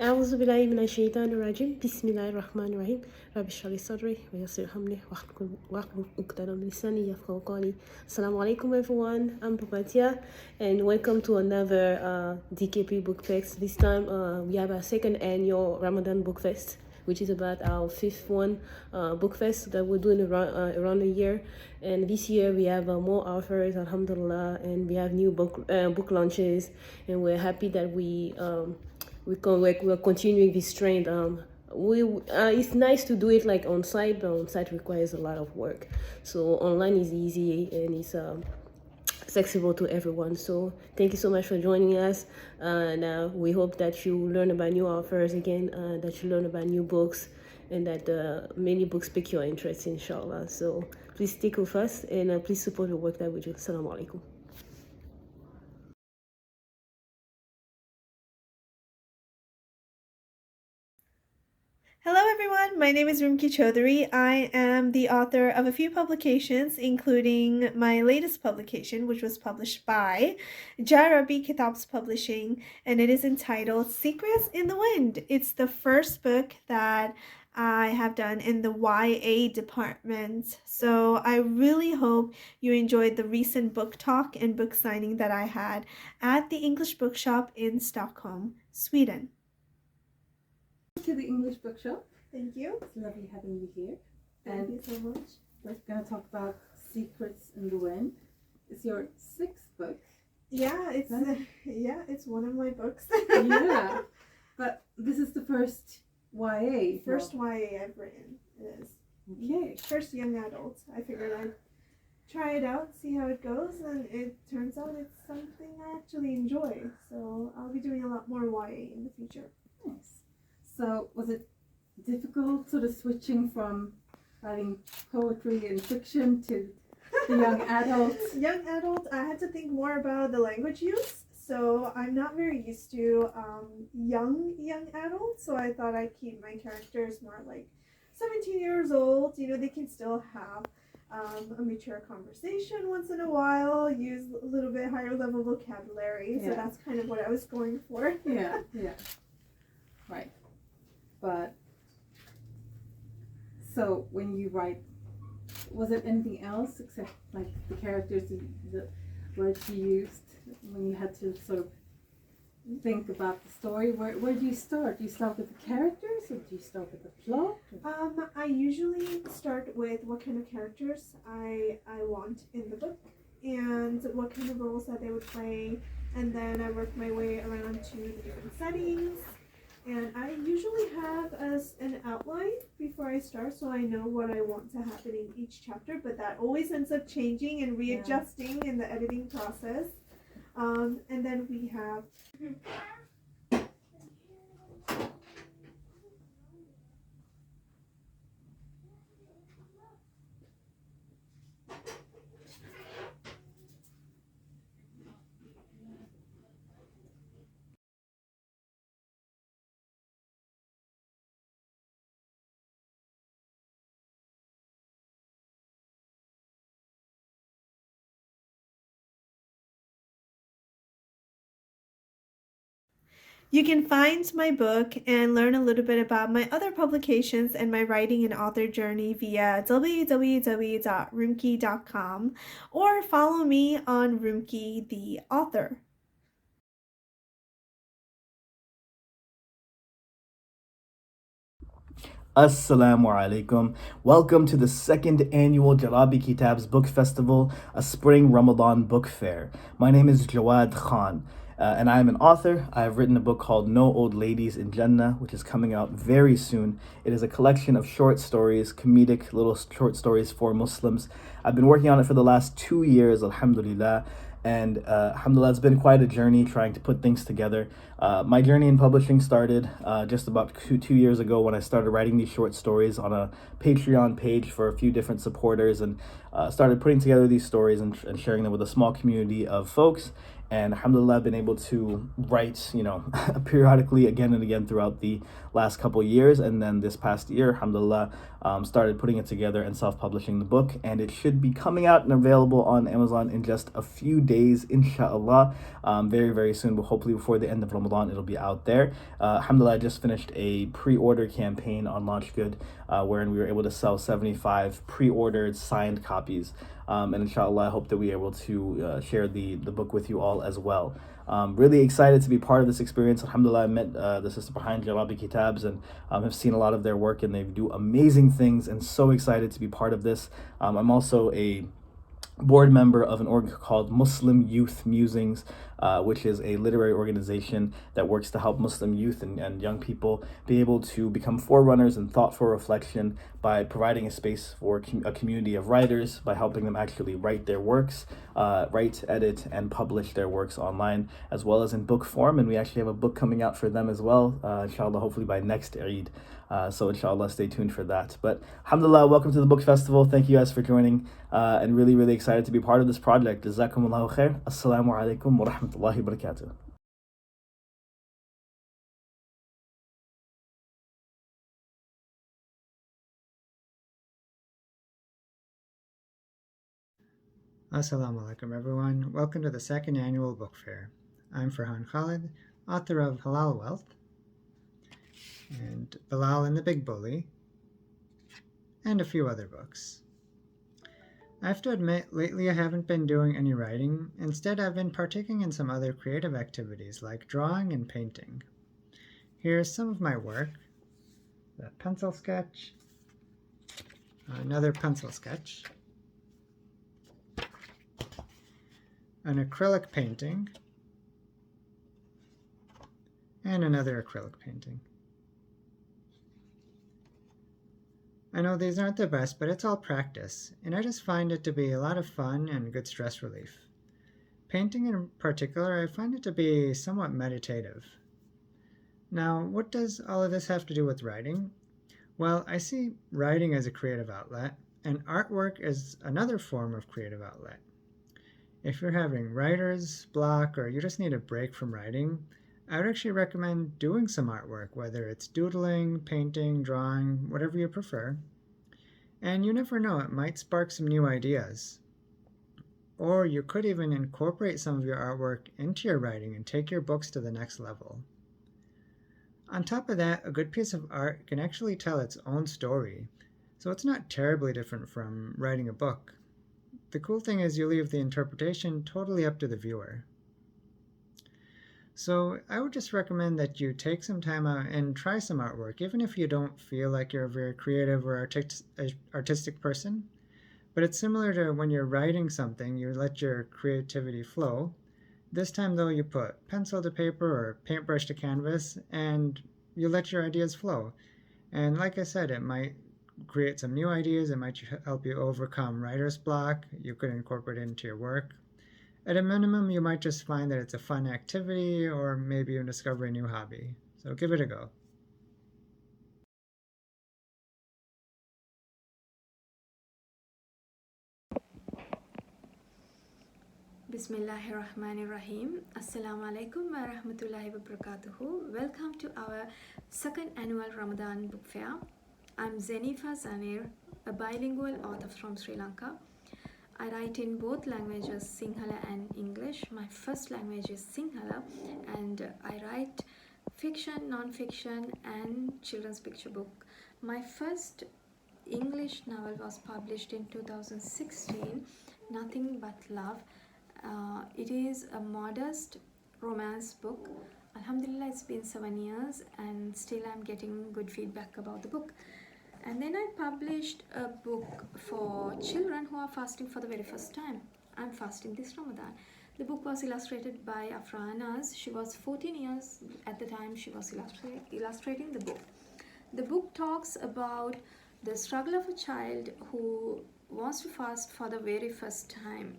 أعوذ بالله من الشيطان الرجيم بسم الله الرحمن الرحيم رب اشرح لي صدري ويسر أمري واحلل عقدة من لساني يفقهوا قولي. Assalamu alaikum everyone, I'm Papatia and welcome to another DKP book fest. This time we have our second annual Ramadan book fest, which is about our fifth one book fest that we're doing around a year. And this year we have more offers, alhamdulillah, and we have new book launches, and we're happy that we're continuing this trend. It's nice to do it like on site, but on site requires a lot of work. So online is easy and it's accessible to everyone. So thank you so much for joining us. And we hope that you learn about new offers again, that you learn about new books, and that many books pique your interest, inshallah. So please stick with us and please support the work that we do. Assalamu alaikum. Hello everyone, my name is Rumki Chaudhary. I am the author of a few publications, including my latest publication, which was published by Jarabi Kitabs Publishing, and it is entitled Secrets in the Wind. It's the first book that I have done in the YA department. So I really hope you enjoyed the recent book talk and book signing that I had at the English Bookshop in Stockholm, Sweden. To the English Bookshop. Thank you. It's lovely having you here. Thank you so much. We're going to talk about Secrets in the Wind. It's your sixth book. Yeah, it's one of my books. Yeah, but this is the first YA. First YA I've written. It is. Okay. First young adult. I figured I'd try it out, see how it goes, and it turns out it's something I actually enjoy. So I'll be doing a lot more YA in the future. Nice. So was it difficult sort of switching from writing poetry and fiction to the young adult? Young adult, I had to think more about the language use. So I'm not very used to young adults. So I thought I'd keep my characters more like 17 years old. You know, they can still have a mature conversation once in a while, use a little bit higher level vocabulary. Yeah. So that's kind of what I was going for. Yeah. Right. But so when you write, was it anything else except like the characters, the words you used when you had to sort of think about the story? Where do you start? Do you start with the characters or do you start with the plot? I usually start with what kind of characters I want in the book and what kind of roles that they would play, and then I work my way around to the different settings. And I usually have as an outline before I start, so I know what I want to happen in each chapter, but that always ends up changing and readjusting in the editing process. And then we have You can find my book and learn a little bit about my other publications and my writing and author journey via www.rumki.com or follow me on Rumki the author. Assalamu alaikum. Welcome to the second annual Jarabi Kitabs Book Festival, a spring Ramadan book fair. My name is Jawad Khan. And I am an author. I have written a book called No Old Ladies in Jannah, which is coming out very soon. It is a collection of short stories, comedic little short stories for Muslims. I've been working on it for the last 2 years, alhamdulillah. And alhamdulillah, it's been quite a journey trying to put things together. My journey in publishing started just about two years ago when I started writing these short stories on a Patreon page for a few different supporters, and started putting together these stories and sharing them with a small community of folks. And alhamdulillah, I've been able to write, periodically again and again throughout the last couple years. And then this past year, alhamdulillah, started putting it together and self-publishing the book. And it should be coming out and available on Amazon in just a few days, inshallah. Very, very soon, but hopefully before the end of Ramadan, it'll be out there. Alhamdulillah, I just finished a pre-order campaign on LaunchGood, wherein we were able to sell 75 pre-ordered signed copies. And inshallah, I hope that we're able to share the book with you all as well. Really excited to be part of this experience. Alhamdulillah, I met the sister behind Jalabi Kitabs and have seen a lot of their work, and they do amazing things, and so excited to be part of this. I'm also a board member of an org called Muslim Youth Musings, which is a literary organization that works to help Muslim youth and young people be able to become forerunners in thoughtful reflection by providing a space for a community of writers, by helping them actually write their works, write, edit, and publish their works online, as well as in book form. And we actually have a book coming out for them as well, inshallah, hopefully by next Eid. So inshallah, stay tuned for that. But alhamdulillah, welcome to the book festival. Thank you guys for joining, and really, really excited to be part of this project. Jazakumullahu khair. Assalamu alaikum wa rahmatullahi wa barakatuh. Assalamu alaikum everyone. Welcome to the second annual book fair. I'm Farhan Khalid, author of Halal Wealth and Bilal and the Big Bully, and a few other books. I have to admit, lately I haven't been doing any writing. Instead, I've been partaking in some other creative activities like drawing and painting. Here's some of my work: a pencil sketch, another pencil sketch, an acrylic painting, and another acrylic painting. I know these aren't the best, but it's all practice, and I just find it to be a lot of fun and good stress relief. Painting in particular, I find it to be somewhat meditative. Now, what does all of this have to do with writing? Well, I see writing as a creative outlet, and artwork as another form of creative outlet. If you're having writer's block or you just need a break from writing, I would actually recommend doing some artwork, whether it's doodling, painting, drawing, whatever you prefer. And you never know, it might spark some new ideas. Or you could even incorporate some of your artwork into your writing and take your books to the next level. On top of that, a good piece of art can actually tell its own story, so it's not terribly different from writing a book. The cool thing is you leave the interpretation totally up to the viewer. So I would just recommend that you take some time out and try some artwork, even if you don't feel like you're a very creative or artistic person. But it's similar to when you're writing something, you let your creativity flow. This time though, you put pencil to paper or paintbrush to canvas, and you let your ideas flow. And like I said, it might create some new ideas, it might help you overcome writer's block, you could incorporate it into your work. At a minimum, you might just find that it's a fun activity, or maybe you discover a new hobby. So give it a go. Bismillahirrahmanirrahim. Assalamu alaikum wa rahmatullahi wa barakatuhu. Welcome to our second annual Ramadan book fair. I'm Zenifa Zanir, a bilingual author from Sri Lanka. I write in both languages, Sinhala and English. My first language is Sinhala, and I write fiction, non-fiction, and children's picture book. My first English novel was published in 2016, Nothing But Love. It is a modest romance book. Alhamdulillah, it's been 7 years and still I'm getting good feedback about the book. And then I published a book for children who are fasting for the very first time. I'm fasting this Ramadan. The book was illustrated by Afra Anas. She was 14 years at the time she was illustrating the book. The book talks about the struggle of a child who wants to fast for the very first time.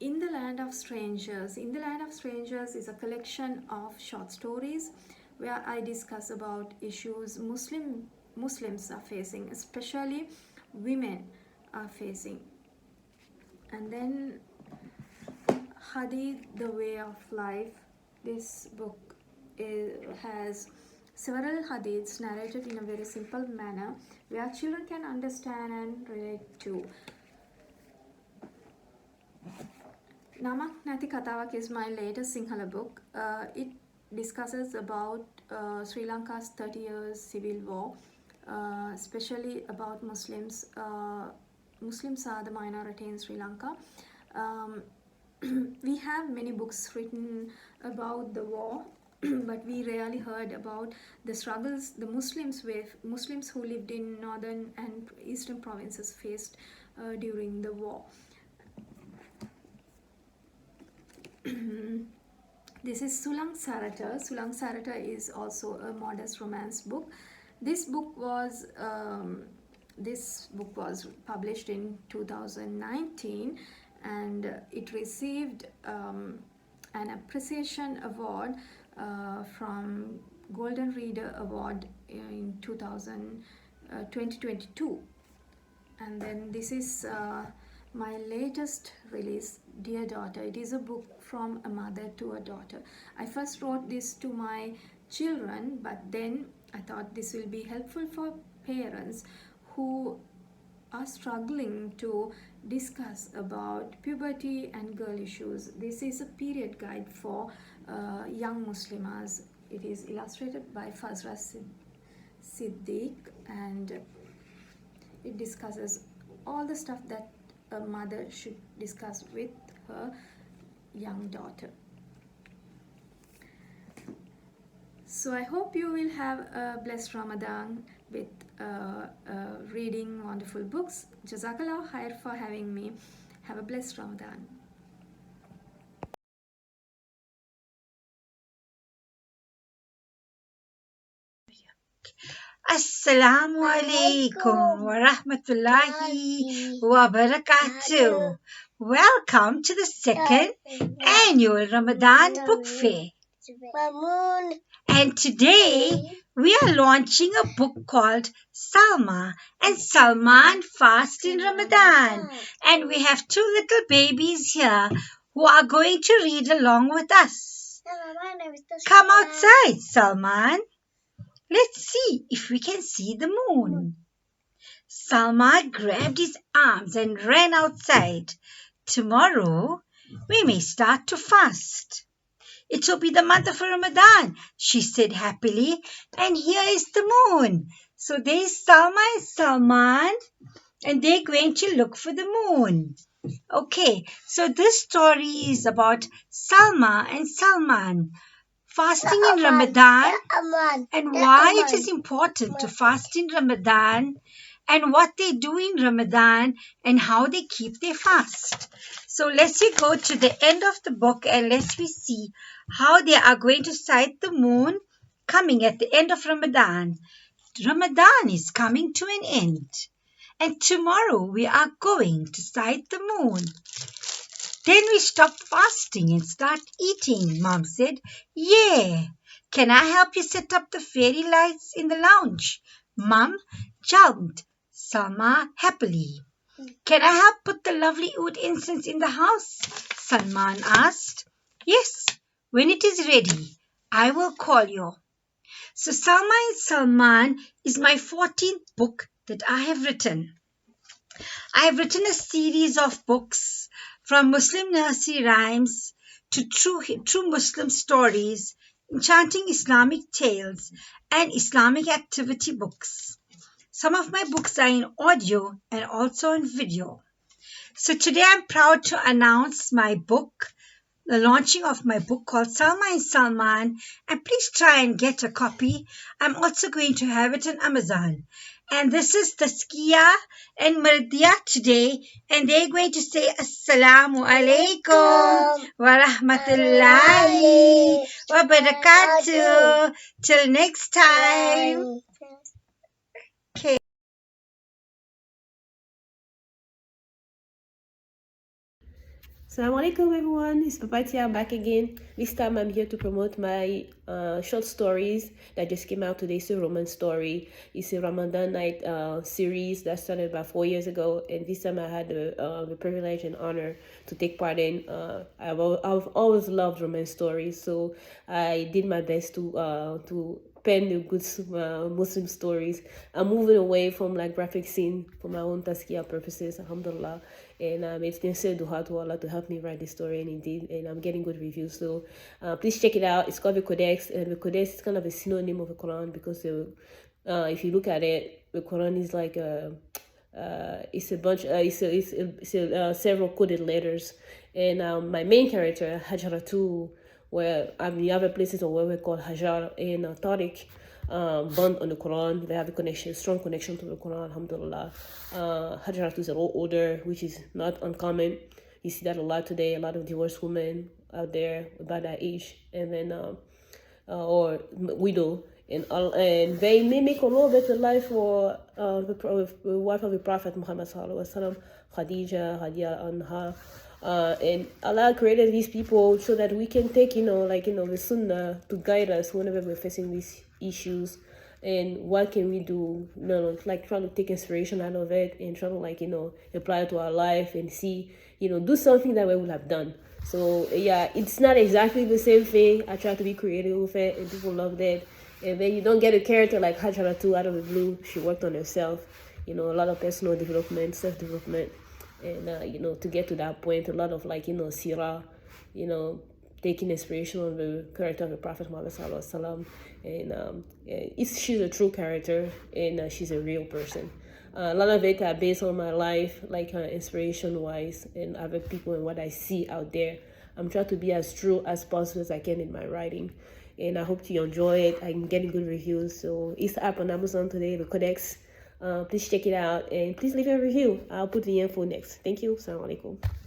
In the Land of Strangers. In the Land of Strangers is a collection of short stories where I discuss about issues Muslims are facing, especially women are facing. And then Hadith, The Way of Life. This book has several hadiths narrated in a very simple manner where children can understand and relate to. Namak Nathi Katawak is my latest Sinhala book. It discusses about Sri Lanka's 30 years civil war, especially about Muslims. Muslims are the minority in Sri Lanka. We have many books written about the war, but we rarely heard about the struggles the Muslims who lived in northern and eastern provinces faced during the war. This is Sulang Sarata. Sulang Sarata is also a modest romance book. This book was published in 2019, and it received an appreciation award from Golden Reader Award in 2022. And then this is my latest release, Dear Daughter. It is a book from a mother to a daughter. I first wrote this to my children, but then I thought this will be helpful for parents who are struggling to discuss about puberty and girl issues. This is a period guide for young Muslimas. It is illustrated by Fazra Siddiq, and it discusses all the stuff that a mother should discuss with her young daughter. So I hope you will have a blessed Ramadan with reading wonderful books. Jazakallah khair for having me. Have a blessed Ramadan. Assalamu alaikum wa rahmatullahi wa barakatuh. Welcome to the second annual Ramadan Book Fair. And today we are launching a book called Salma and Salman Fast in Ramadan. And we have two little babies here who are going to read along with us. Come outside, Salman. Let's see if we can see the moon. Salma grabbed his arms and ran outside. Tomorrow, we may start to fast. It will be the month of Ramadan, she said happily. And here is the moon. So there's Salma and Salman, and they're going to look for the moon. Okay, so this story is about Salma and Salman fasting in Ramadan and why it is important to fast in Ramadan and what they do in Ramadan and how they keep their fast. So let's go to the end of the book and let's see how they are going to sight the moon coming at the end of Ramadan. Ramadan is coming to an end, and tomorrow we are going to sight the moon. Then we stop fasting and start eating, Mom said. Yeah. Can I help you set up the fairy lights in the lounge? Mom jumped Salma happily. Can I help put the lovely oud incense in the house? Salman asked. Yes, when it is ready, I will call you. So Salma and Salman is my 14th book that I have written. I have written a series of books from Muslim nursery rhymes to true Muslim stories, enchanting Islamic tales, and Islamic activity books. Some of my books are in audio and also in video. So today I'm proud to announce my book, the launching of my book called Salma and Salman, and please try and get a copy. I'm also going to have it on Amazon. And this is Taskiya and Mardiya today, and they're going to say Assalamu alaikum wa rahmatullahi wa barakatuh. Till next time. Okay. Assalamu alaikum everyone, it's Papatia back again. This time I'm here to promote my short stories that just came out today. It's a romance story. It's a Ramadan night series that started about 4 years ago, and this time I had the privilege and honor to take part in. I've always loved romance stories, so I did my best to pen the good Muslim stories. I'm moving away from like graphic scene for my own tazkiyah purposes, alhamdulillah. And it's been said duha to Allah to help me write this story, and indeed, and I'm getting good reviews. So please check it out. It's called the Codex, and the Codex is kind of a synonym of the Quran because if you look at it, the Quran is like it's a bunch, it's several coded letters. And my main character, Hajaratu, where the other places are where we call Hajar and Tariq, bond on the Quran. They have a strong connection to the Quran, alhamdulillah. Hajaratu is a lot older, which is not uncommon. You see that a lot today, a lot of divorced women out there about that age, and then or widow, and they mimic a little bit the life for the wife of the Prophet Muhammad sallallahu alaihi wasallam, Khadija anha. And Allah created these people so that we can take, the Sunnah to guide us whenever we're facing these issues. And what can we do? Like trying to take inspiration out of it and trying to apply it to our life and see, do something that we would have done. So yeah, it's not exactly the same thing. I try to be creative with it, and people loved it. And then you don't get a character like Hajaratu out of the blue. She worked on herself, a lot of personal development, self-development. And, to get to that point, a lot of sirah, taking inspiration on the character of the Prophet Muhammad sallallahu alaihi wasallam. And she's a true character, and she's a real person. A lot of it are based on my life, inspiration-wise, and other people and what I see out there. I'm trying to be as true as possible as I can in my writing. And I hope you enjoy it. I'm getting good reviews. So it's up on Amazon today, the Codex. Please check it out, and please leave a review. I'll put the info next. Thank you. Assalamu alaikum.